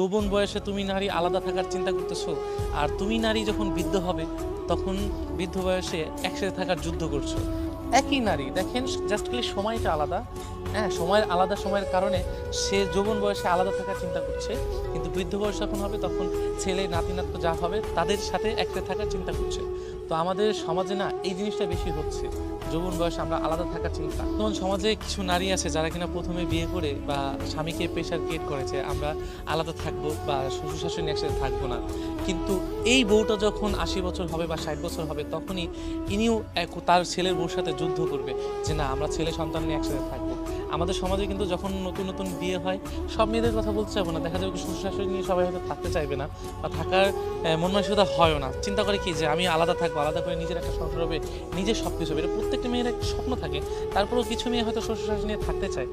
যৌবন বয়সে তুমি নারী আলাদা থাকার চিন্তা করতেছো, আর তুমি নারী যখন বৃদ্ধ হবে তখন বৃদ্ধ বয়সে একসাথে থাকার যুদ্ধ করছো। একই নারী, দেখেন জাস্ট খালি সময়টা আলাদা। হ্যাঁ, সময়ের আলাদা, সময়ের কারণে সে যৌবন বয়সে আলাদা থাকার চিন্তা করছে, কিন্তু বৃদ্ধ বয়স যখন হবে তখন ছেলে নাতি নাতু যা হবে তাদের সাথে একসাথে থাকার চিন্তা করছে। তো আমাদের সমাজে না এই জিনিসটা বেশি হচ্ছে, যৌবন বয়সে আমরা আলাদা থাকার চিন্তা। যেমন সমাজে কিছু নারী আছে যারা কিনা প্রথমে বিয়ে করে বা স্বামীকে প্রেশার ক্রিয়েট করে যে আমরা আলাদা থাকবো বা শ্বশুর শাশুড়ি একসাথে থাকবো না, কিন্তু এই বউটা যখন 80 বছর হবে বা 60 বছর হবে তখনই ইনিও তার ছেলের বউর সাথে যুদ্ধ করবে যে না, আমরা ছেলে সন্তান নিয়ে একসাথে থাকবো। আমাদের সমাজে কিন্তু যখন নতুন নতুন বিয়ে হয়, সব মেয়েদের কথা বলতে চাইবো না, দেখা যাবে শ্বশুর শাশুড়ি নিয়ে সবাই হয়তো থাকতে চাইবে না বা থাকার মন মানসিকতা হয়ও না। চিন্তা করে কি যে আমি আলাদা থাকবো, আলাদা করে নিজের একটা সংসার হবে, নিজের সব কিছু হবে। এটা প্রত্যেকটা মেয়ের একটা স্বপ্ন থাকে। তারপরেও কিছু মেয়ে হয়তো শ্বশুর শাশুড়ি নিয়ে থাকতে চায়।